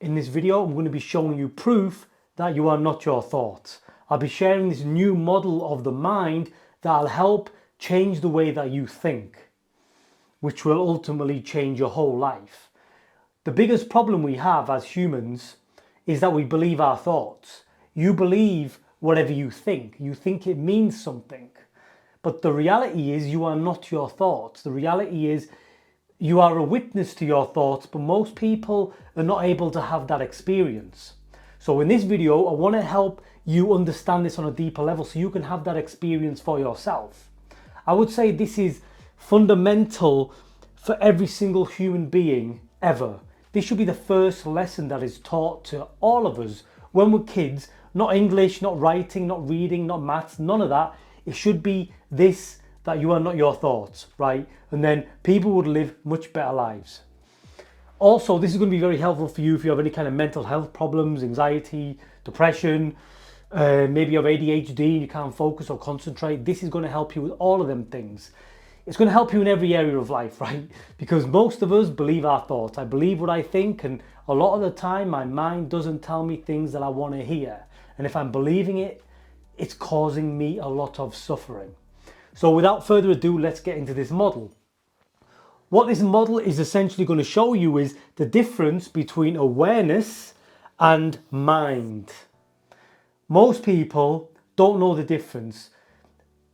In this video, I'm going to be showing you proof that you are not your thoughts. I'll be sharing this new model of the mind that'll help change the way that you think, which will ultimately change your whole life. The biggest problem we have as humans is that we believe our thoughts. You believe whatever you think. You think it means something. But the reality is you are not your thoughts. The reality is you are a witness to your thoughts, but most people are not able to have that experience. So in this video, I want to help you understand this on a deeper level so you can have that experience for yourself. I would say this is fundamental for every single human being ever. This should be the first lesson that is taught to all of us when we're kids. Not English, not writing, not reading, not maths, none of that. It should be this, that you are not your thoughts, right? And then people would live much better lives. Also, this is going to be very helpful for you if you have any kind of mental health problems, anxiety, depression, maybe you have ADHD and you can't focus or concentrate. This is going to help you with all of them things. It's going to help you in every area of life, right? Because most of us believe our thoughts. I believe what I think, and a lot of the time my mind doesn't tell me things that I want to hear. And if I'm believing it, it's causing me a lot of suffering. So without further ado, let's get into this model. What this model is essentially going to show you is the difference between awareness and mind. Most people don't know the difference,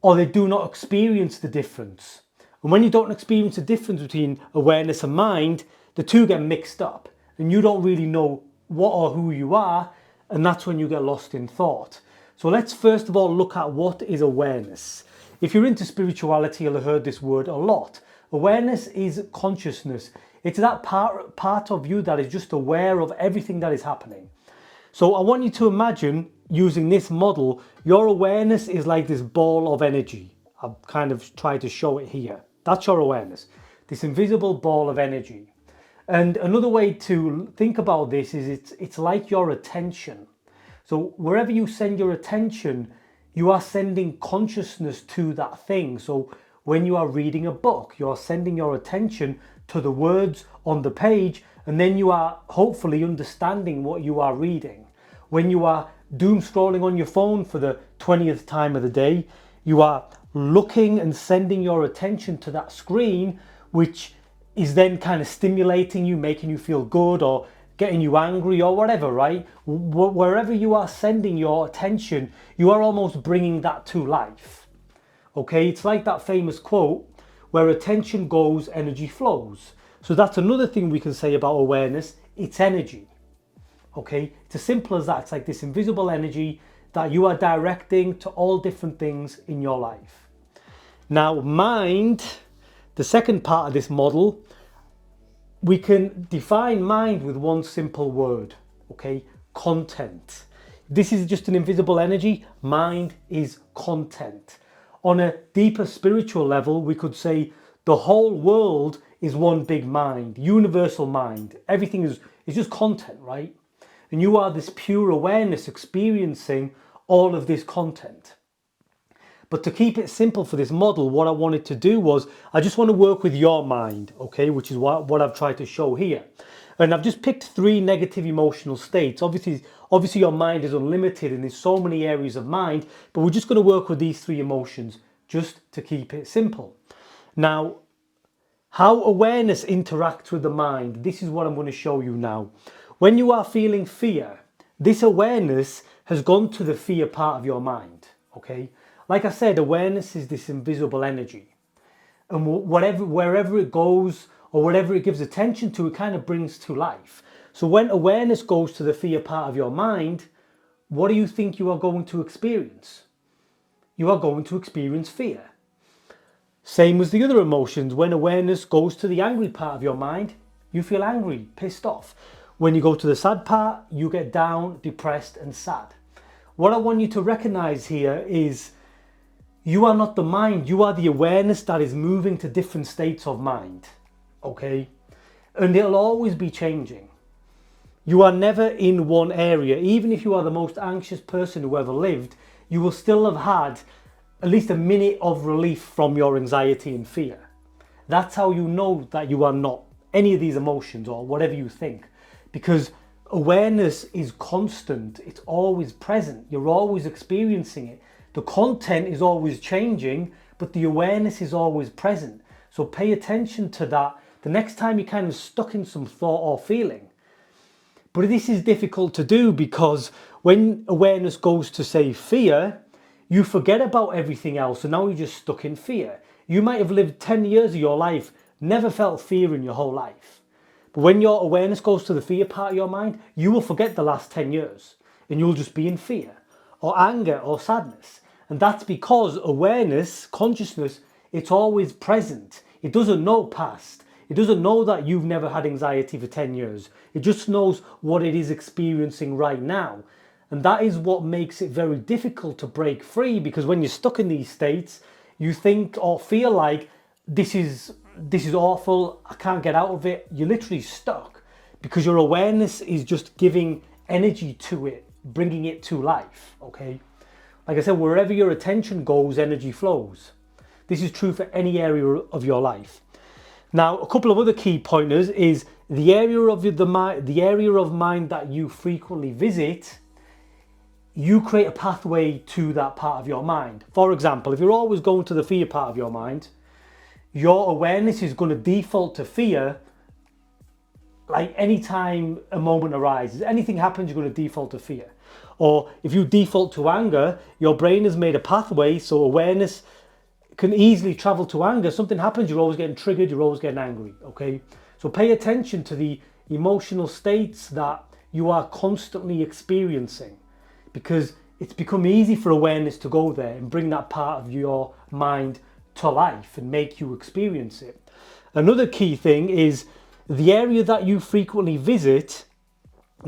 or they do not experience the difference. And when you don't experience the difference between awareness and mind, the two get mixed up and you don't really know what or who you are, and that's when you get lost in thought. So let's first of all look at what is awareness. If you're into spirituality, you'll have heard this word a lot. Awareness is consciousness. It's that part of you that is just aware of everything that is happening. So I want you to imagine, using this model, your awareness is like this ball of energy. I've kind of tried to show it here. That's your awareness, this invisible ball of energy. And another way to think about this is it's like your attention. So wherever you send your attention, you are sending consciousness to that thing. So when you are reading a book, you are sending your attention to the words on the page, and then you are hopefully understanding what you are reading. When you are doom scrolling on your phone for the 20th time of the day, you are looking and sending your attention to that screen, which is then kind of stimulating you, making you feel good or getting you angry or whatever, right? Wherever you are sending your attention, you are almost bringing that to life. Okay, it's like that famous quote, where attention goes, energy flows. So that's another thing we can say about awareness, it's energy. Okay, it's as simple as that. It's like this invisible energy that you are directing to all different things in your life. Now, mind, the second part of this model, we can define mind with one simple word, okay? Content. This is just an invisible energy. Mind is content. On a deeper spiritual level, we could say the whole world is one big mind, universal mind. Everything is just content, right? And you are this pure awareness experiencing all of this content. But to keep it simple for this model, what I wanted to do was, I just want to work with your mind, okay, which is what I've tried to show here. And I've just picked 3 negative emotional states. Obviously your mind is unlimited and there's so many areas of mind, but we're just going to work with these 3 emotions just to keep it simple. Now, how awareness interacts with the mind, this is what I'm going to show you now. When you are feeling fear, this awareness has gone to the fear part of your mind, okay? Like I said, awareness is this invisible energy, and wherever it goes or whatever it gives attention to, it kind of brings to life. So when awareness goes to the fear part of your mind, what do you think you are going to experience? You are going to experience fear. Same as the other emotions. When awareness goes to the angry part of your mind, you feel angry, pissed off. When you go to the sad part, you get down, depressed and sad. What I want you to recognize here is you are not the mind, you are the awareness that is moving to different states of mind, okay? And it'll always be changing. You are never in one area. Even if you are the most anxious person who ever lived, you will still have had at least a minute of relief from your anxiety and fear. That's how you know that you are not any of these emotions or whatever you think. Because awareness is constant. It's always present. You're always experiencing it. The content is always changing, but the awareness is always present. So pay attention to that the next time you're kind of stuck in some thought or feeling. But this is difficult to do because when awareness goes to, say, fear, you forget about everything else and now you're just stuck in fear. You might have lived 10 years of your life, never felt fear in your whole life. But when your awareness goes to the fear part of your mind, you will forget the last 10 years and you'll just be in fear or anger or sadness. And that's because awareness, consciousness, it's always present. It doesn't know past. It doesn't know that you've never had anxiety for 10 years. It just knows what it is experiencing right now. And that is what makes it very difficult to break free, because when you're stuck in these states, you think or feel like this is awful, I can't get out of it. You're literally stuck because your awareness is just giving energy to it, bringing it to life, okay? Like I said, wherever your attention goes, energy flows. This is true for any area of your life. Now, a couple of other key pointers is the area of mind that you frequently visit, you create a pathway to that part of your mind. For example, if you're always going to the fear part of your mind, your awareness is going to default to fear. Like anytime a moment arises, anything happens, you're going to default to fear. Or if you default to anger, your brain has made a pathway so awareness can easily travel to anger. Something happens, you're always getting triggered, you're always getting angry, okay? So pay attention to the emotional states that you are constantly experiencing, because it's become easy for awareness to go there and bring that part of your mind to life and make you experience it. Another key thing is the area that you frequently visit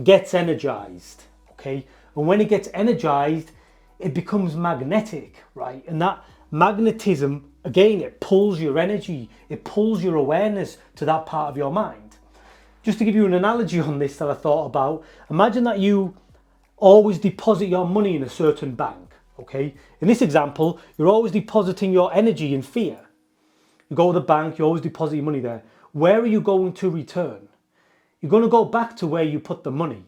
gets energized, okay? And when it gets energized, it becomes magnetic, right? And that magnetism, again, it pulls your energy, it pulls your awareness to that part of your mind. Just to give you an analogy on this that I thought about, imagine that you always deposit your money in a certain bank, okay? In this example, you're always depositing your energy in fear. You go to the bank, you always deposit your money there. Where are you going to return? You're going to go back to where you put the money.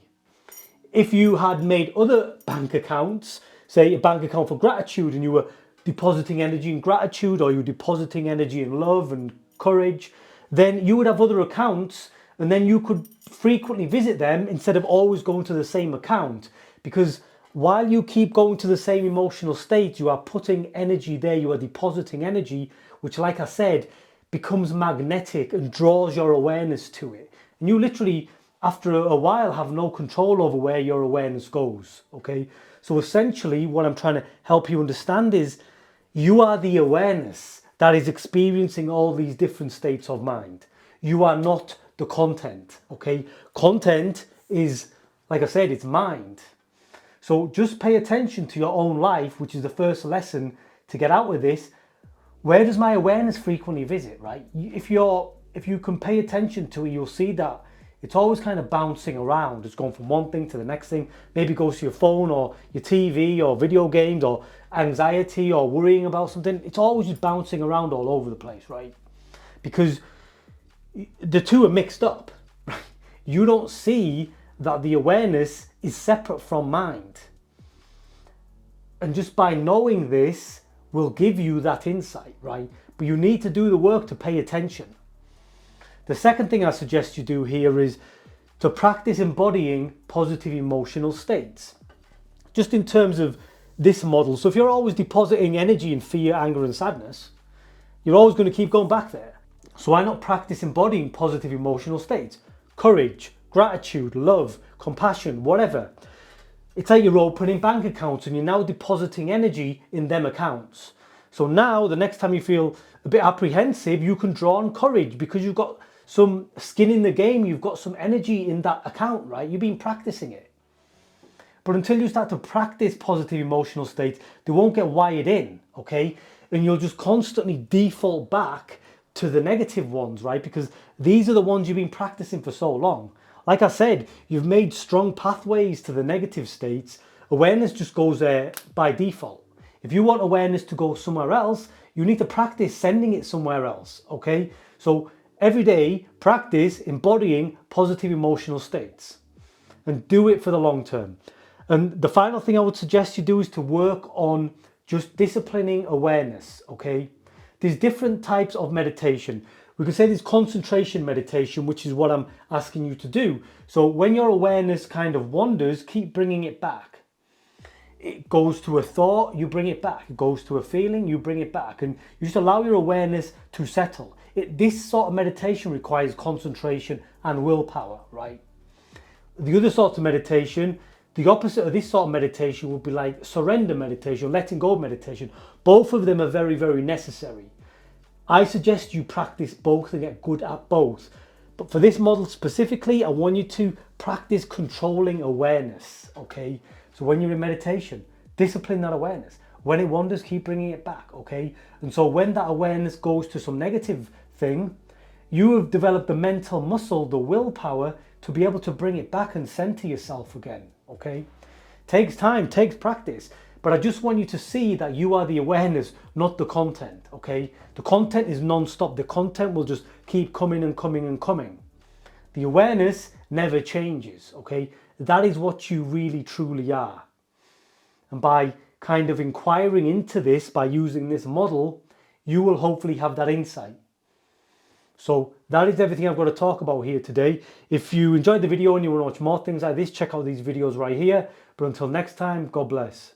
If you had made other bank accounts, say a bank account for gratitude, and you were depositing energy in gratitude, or you were depositing energy in love and courage, then you would have other accounts, and then you could frequently visit them instead of always going to the same account. Because while you keep going to the same emotional state, you are putting energy there, you are depositing energy, which, like I said, becomes magnetic and draws your awareness to it. And you literally, after a while, have no control over where your awareness goes, okay? So essentially, what I'm trying to help you understand is you are the awareness that is experiencing all these different states of mind. You are not the content, okay? Content is, like I said, it's mind. So just pay attention to your own life, which is the first lesson to get out of this. Where does my awareness frequently visit, right? If you can pay attention to it, you'll see that it's always kind of bouncing around. It's going from one thing to the next thing. Maybe it goes to your phone or your TV or video games or anxiety or worrying about something. It's always just bouncing around all over the place, right? Because the two are mixed up. Right? You don't see that the awareness is separate from mind. And just by knowing this will give you that insight, right? But you need to do the work to pay attention. The second thing I suggest you do here is to practice embodying positive emotional states. Just in terms of this model, so if you're always depositing energy in fear, anger and sadness, you're always going to keep going back there. So why not practice embodying positive emotional states? Courage, gratitude, love, compassion, whatever. It's like you're opening bank accounts and you're now depositing energy in them accounts. So now the next time you feel a bit apprehensive, you can draw on courage because you've got some skin in the game, you've got some energy in that account, right? You've been practicing it. But until you start to practice positive emotional states, they won't get wired in, okay? And you'll just constantly default back to the negative ones, right? Because these are the ones you've been practicing for so long. Like I said, you've made strong pathways to the negative states. Awareness just goes there by default. If you want awareness to go somewhere else, you need to practice sending it somewhere else, okay? So every day, practice embodying positive emotional states. and do it for the long term. And the final thing I would suggest you do is to work on just disciplining awareness, okay? There's different types of meditation. We could say there's concentration meditation, which is what I'm asking you to do. So when your awareness kind of wanders, keep bringing it back. It goes to a thought, you bring it back. It goes to a feeling, you bring it back. And you just allow your awareness to settle. This sort of meditation requires concentration and willpower, right? The other sorts of meditation, the opposite of this sort of meditation would be like surrender meditation, letting go meditation. Both of them are very, very necessary. I suggest you practice both and get good at both. But for this model specifically, I want you to practice controlling awareness, okay? So when you're in meditation, discipline that awareness. When it wanders, keep bringing it back, okay? And so when that awareness goes to some negative thing, you have developed the mental muscle, the willpower, to be able to bring it back and center yourself again, okay? Takes time, takes practice. But I just want you to see that you are the awareness, not the content, okay? The content is non-stop. The content will just keep coming and coming and coming. The awareness never changes, okay? That is what you really truly are. And by kind of inquiring into this, by using this model, you will hopefully have that insight. So that is everything I've got to talk about here today. If you enjoyed the video and you want to watch more things like this, check out these videos right here. But until next time, God bless.